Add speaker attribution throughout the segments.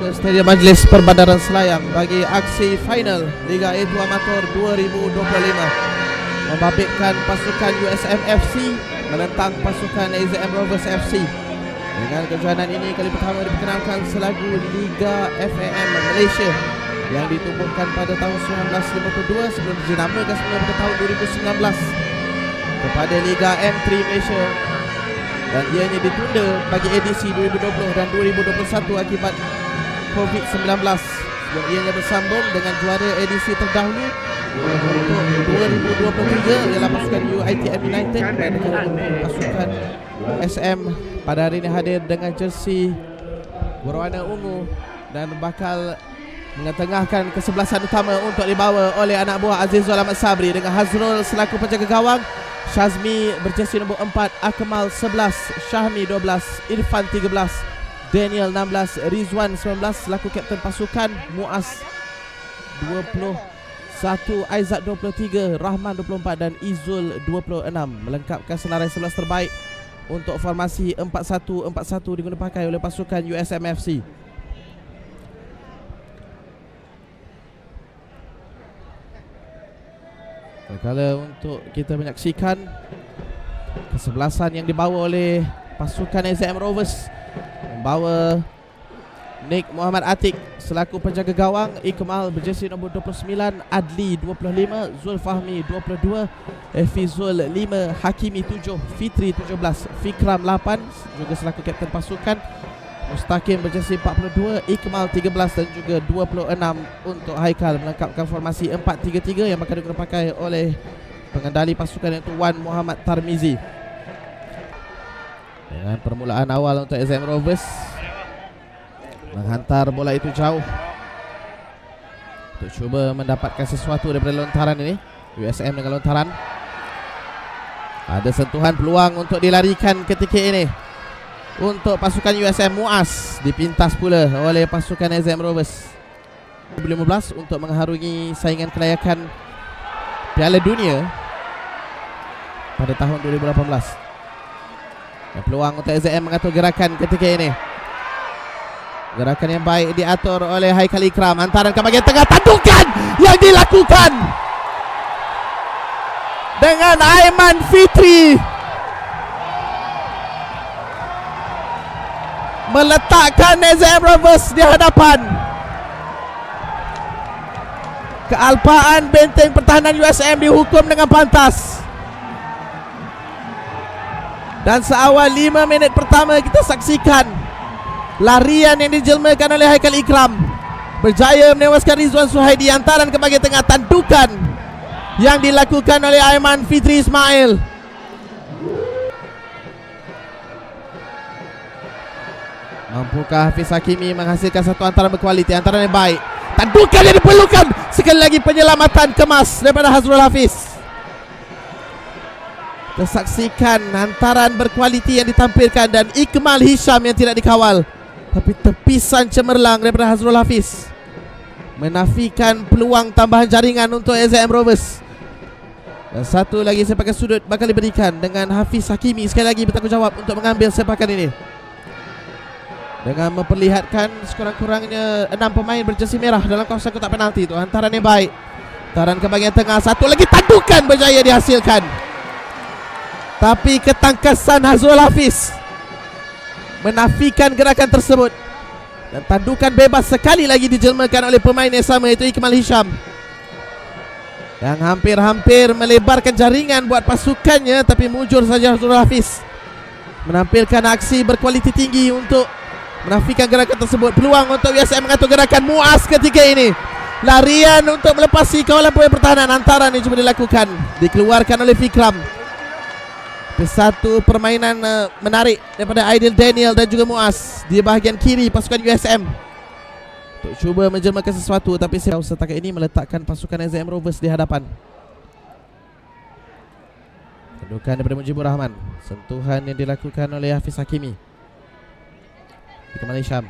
Speaker 1: ke Stadium Majlis Perbandaran Selayang bagi aksi final Liga A2 Amatur 2025, membabitkan pasukan USM FC menentang pasukan AZM Rovers FC. Dengan kejohanan ini kali pertama diperkenalkan selagu Liga FAM Malaysia yang ditubuhkan pada tahun 1952 sebelum dinamakan semula pada tahun 2019 kepada Liga M3 Malaysia, dan ianya ditunda bagi edisi 2020 dan 2021 akibat COVID-19 sebelum ianya bersambung dengan juara edisi terdahulu untuk 2023 ialah pasukan UiTM United, dan pasukan SM pada hari ini hadir dengan jersey berwarna ungu dan bakal mengetengahkan kesebelasan utama untuk dibawa oleh anak buah Azizul Ahmad Sabri dengan Hazrul selaku penjaga gawang, Syazmi berjersey nombor 4, Akmal 11, Syahmi 12, Irfan 13, Daniel 16, Rizwan 19 selaku kapten pasukan, Muaz 21, Aizat 23, Rahman 24 dan Izul 26 melengkapkan senarai 11 terbaik untuk formasi 4-1-4-1 diguna pakai oleh pasukan USM FC. Kala untuk kita menyaksikan kesebelasan yang dibawa oleh pasukan AZM Rovers, membawa Nick Muhammad Atik selaku penjaga gawang, Ikmal berjersey nombor 29, Adli 25, Zulfahmi 22, Fizul 5, Hakimi 7, Fitri 17, Fikram 8 juga selaku kapten pasukan, Mustaqim berjersey 42, Ikmal 13 dan juga 26 untuk Haikal melengkapkan formasi 4-3-3 yang akan digunakan pakai oleh pengendali pasukan iaitu Wan Muhammad Tarmizi. Dengan permulaan awal untuk AZM Rovers menghantar bola itu jauh untuk cuba mendapatkan sesuatu daripada lontaran ini. USM dengan lontaran, ada sentuhan peluang untuk dilarikan ketika ini untuk pasukan USM. Muaz dipintas pula oleh pasukan AZM Rovers 2015 untuk mengharungi saingan kelayakan Piala Dunia pada tahun 2018. Dan peluang untuk AZM mengatur gerakan ketika ini. Gerakan yang baik diatur oleh Haikal Ikram, hantaran ke bahagian tengah, tandukan yang dilakukan dengan Aiman Fitri meletakkan AZM Rovers di hadapan. Kealpaan benteng pertahanan USM dihukum dengan pantas. Dan seawal 5 minit pertama kita saksikan larian yang dijelmakan oleh Haikal Ikram berjaya menewaskan Rizwan Suhaidi, hantaran ke bahagian tengah, tandukan yang dilakukan oleh Aiman Fitri Ismail. Mampukah Hafiz Hakimi menghasilkan satu hantaran berkualiti, hantaran yang baik, tandukan yang diperlukan, sekali lagi penyelamatan kemas daripada Hazrul Hafiz. Tersaksikan hantaran berkualiti yang ditampilkan dan Ikmal Hisham yang tidak dikawal, tapi tepisan cemerlang daripada Hazrul Hafiz menafikan peluang tambahan jaringan untuk AZM Rovers. Dan satu lagi sepakan sudut bakal diberikan dengan Hafiz Hakimi sekali lagi bertanggungjawab untuk mengambil sepakan ini dengan memperlihatkan sekurang-kurangnya 6 pemain berjersey merah dalam kawasan kotak penalti itu. Hantaran yang baik, hantaran ke bahagian tengah, satu lagi tandukan berjaya dihasilkan, tapi ketangkasan Hazrul Hafiz menafikan gerakan tersebut dan tandukan bebas sekali lagi dijelmakan oleh pemain yang sama iaitu Ikmal Hisham yang hampir-hampir melebarkan jaringan buat pasukannya, tapi mujur saja Hazrul Hafiz menampilkan aksi berkualiti tinggi untuk menafikan gerakan tersebut. Peluang untuk USM mengatur gerakan. Muaz ketika ini larian untuk melepasi kawalan pemain pertahanan, hantaran yang cuba dilakukan, dikeluarkan oleh Fikram. Satu permainan menarik daripada Aidil Daniel dan juga Muaz di bahagian kiri pasukan USM untuk cuba menjelmakan sesuatu, tapi setakat ini meletakkan pasukan AZM Rovers di hadapan. Tendukan daripada Mujibur Rahman, sentuhan yang dilakukan oleh Hafiz Hakimi. Ikmal Hisham,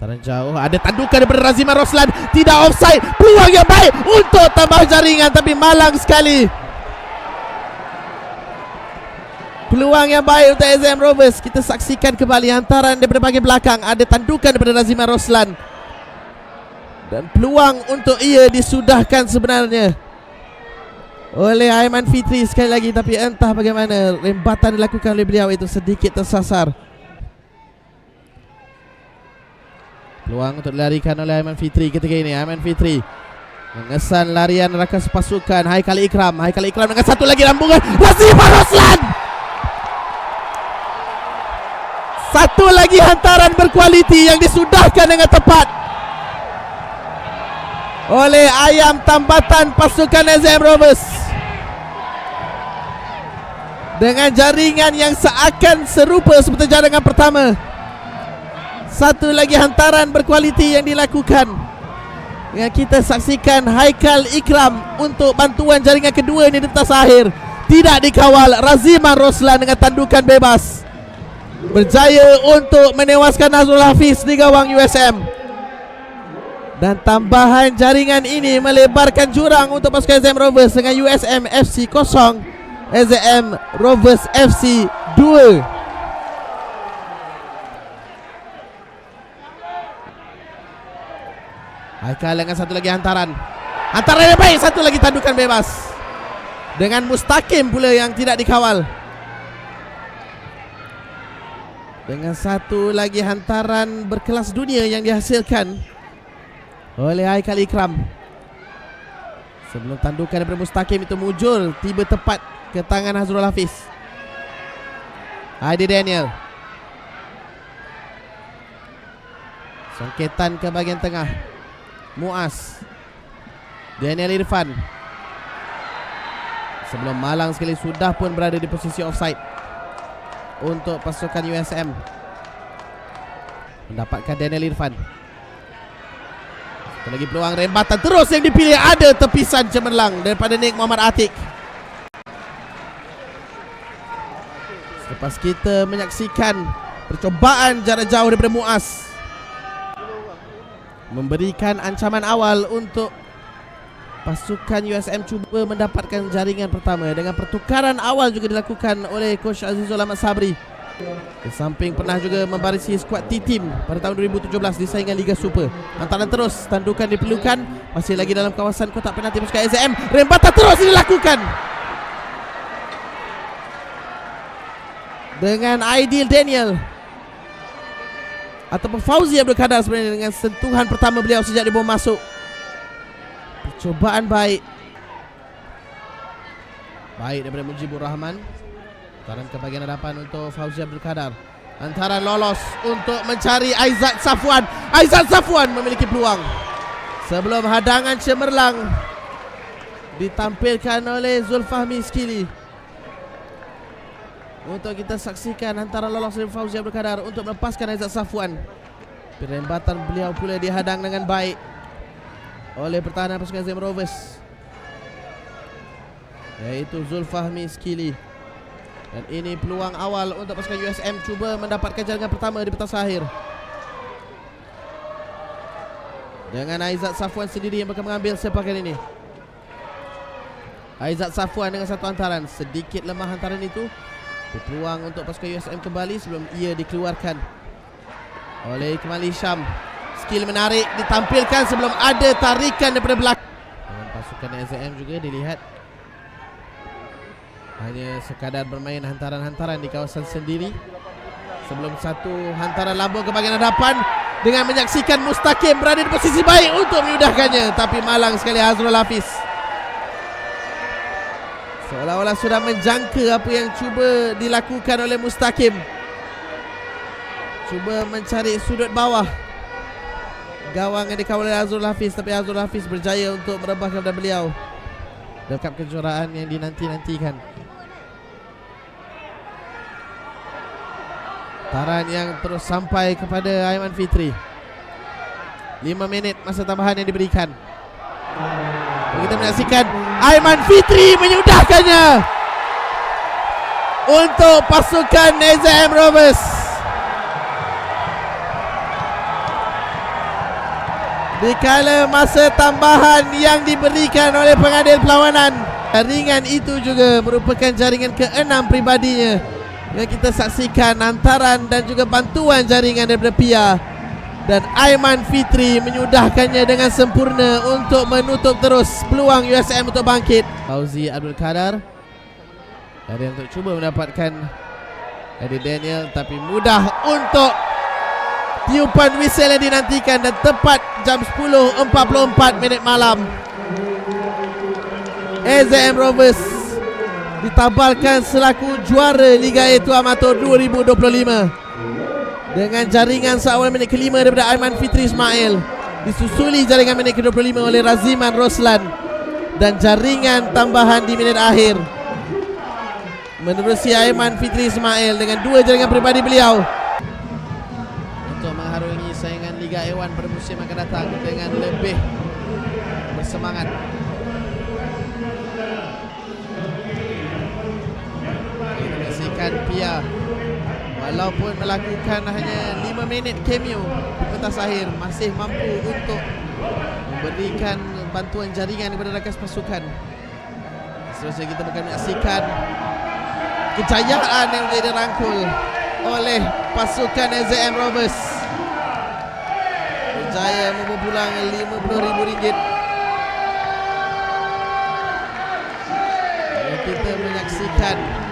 Speaker 1: hantaran jauh, ada tandukan daripada Razima Roslan, tidak offside, peluang yang baik untuk tambah jaringan tapi malang sekali. peluang yang baik untuk SJM Rovers. Kita saksikan kembali hantaran daripada bahagian belakang. Ada tandukan daripada Raziman Roslan. Dan peluang untuk ia disudahkan sebenarnya oleh Aiman Fitri sekali lagi. Tapi entah bagaimana rembatan dilakukan oleh beliau itu sedikit tersasar. Peluang untuk dilarikan oleh Aiman Fitri ketika ini. Aiman Fitri mengesan larian rakan pasukan Haikal Ikram. Haikal Ikram dengan satu lagi rambungan Raziman Roslan. Satu lagi hantaran berkualiti yang disudahkan dengan tepat oleh ayam tambatan pasukan SJM Rovers. Dengan jaringan yang seakan serupa seperti jaringan pertama. Satu lagi hantaran berkualiti yang dilakukan. Yang kita saksikan Haikal Ikram untuk bantuan jaringan kedua ini di atas akhir. Tidak dikawal Raziman Roslan dengan tandukan bebas. Berjaya untuk menewaskan Nazrul Hafiz di gawang USM. Dan tambahan jaringan ini melebarkan jurang untuk pasukan SJM Rovers dengan USM FC 0, SJM Rovers FC 2. Haikal dengan satu lagi hantaran. Hantaran yang baik, satu lagi tandukan bebas. Dengan Mustaqim pula yang tidak dikawal. Dengan satu lagi hantaran berkelas dunia yang dihasilkan oleh Haikal Ikram. Sebelum tandukan daripada Mustaqim itu muncul, tiba tepat ke tangan Hazrul Hafiz. Adi Daniel. Songketan ke bahagian tengah. Muaz. Daniel Irfan. Sebelum malang sekali sudah pun berada di posisi offside untuk pasukan USM. Mendapatkan Daniel Irfan. Satu lagi peluang rembatan terus yang dipilih. Ada tepisan cemerlang daripada Nik Muhammad Atik. Selepas kita menyaksikan percobaan jarak jauh daripada Muaz, memberikan ancaman awal untuk pasukan USM cuba mendapatkan jaringan pertama. Dengan pertukaran awal juga dilakukan oleh Coach Azizul Ahmad Sabri. Di samping pernah juga membarisi skuad T-Team pada tahun 2017 di saingan Liga Super. Hantaran terus, tandukan diperlukan. Masih lagi dalam kawasan kotak penalti pasukan SJM. Rembatan terus dilakukan dengan Aidil Daniel ataupun Fauzi Abdul Kadir sebenarnya, dengan sentuhan pertama beliau sejak dia baru masuk. Percobaan baik daripada Mujibur Rahman. Hantaran ke bahagian hadapan untuk Fauzi Abdul Kadir. Hantaran lolos untuk mencari Aizat Safwan. Aizat Safwan memiliki peluang sebelum hadangan cemerlang ditampilkan oleh Zulfahmi Skili. Untuk kita saksikan hantaran lolos dari Fauzi Abdul Kadir untuk melepaskan Aizat Safwan. Perembatan beliau pula dihadang dengan baik oleh pertahanan pasukan SJM Rovers, yaitu Zulfahmi Skili. Dan ini peluang awal untuk pasukan USM cuba mendapatkan jaringan pertama di petas akhir. Dengan Aizat Safwan sendiri yang bakal mengambil sepakan ini. Aizat Safwan dengan satu hantaran. Sedikit lemah hantaran itu. Peluang untuk pasukan USM kembali sebelum ia dikeluarkan oleh Ikmal Hisham. Skill menarik ditampilkan sebelum ada tarikan daripada belakang. Dan pasukan SJM juga dilihat hanya sekadar bermain hantaran-hantaran di kawasan sendiri sebelum satu hantaran lambung ke bahagian hadapan dengan menyaksikan Mustaqim berada di posisi baik untuk menyudahkannya. Tapi malang sekali Hazrul Hafiz. Seolah-olah sudah menjangka apa yang cuba dilakukan oleh Mustaqim. Cuba mencari sudut bawah gawang yang dikawal oleh Hazrul Hafiz. Tapi Hazrul Hafiz berjaya untuk merebah kepada beliau dekat kejuaraan yang dinanti-nantikan. Taran yang terus sampai kepada Aiman Fitri. 5 minit masa tambahan yang diberikan. Kita menyaksikan Aiman Fitri menyudahkannya untuk pasukan SJM Rovers. Dikala masa tambahan yang diberikan oleh pengadil perlawanan, jaringan itu juga merupakan jaringan ke-6 pribadinya yang kita saksikan hantaran dan juga bantuan jaringan daripada Pia, dan Aiman Fitri menyudahkannya dengan sempurna untuk menutup terus peluang USM untuk bangkit. Fauzi Abdul Qadar ada untuk cuba mendapatkan Eddie Daniel, tapi mudah untuk tiupan whistle yang dinantikan, dan tepat jam 10.44 minit malam AZM Rovers ditabalkan selaku juara Liga 1 Amatur 2025 dengan jaringan seawal minit kelima daripada Aiman Fitri Ismail, disusuli jaringan minit ke-25 oleh Raziman Roslan, dan jaringan tambahan di minit akhir menerusi Aiman Fitri Ismail dengan dua jaringan peribadi beliau untuk mengharungi saingan Liga A1 pada musim akan datang dengan lebih bersemangat. Pia walaupun melakukan hanya 5 minit cameo di pentas akhir, masih mampu untuk memberikan bantuan jaringan kepada rakan pasukan. Seterusnya kita akan menyaksikan kejayaan yang menjadi dirangkul oleh pasukan AZM Rovers, berjaya membawa pulang RM50,000. Kita menyaksikan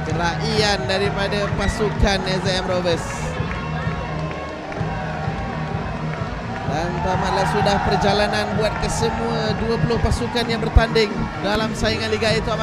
Speaker 1: keraian daripada pasukan AZM Rovers, dan tamatlah sudah perjalanan buat kesemua 20 pasukan yang bertanding dalam saingan Liga 1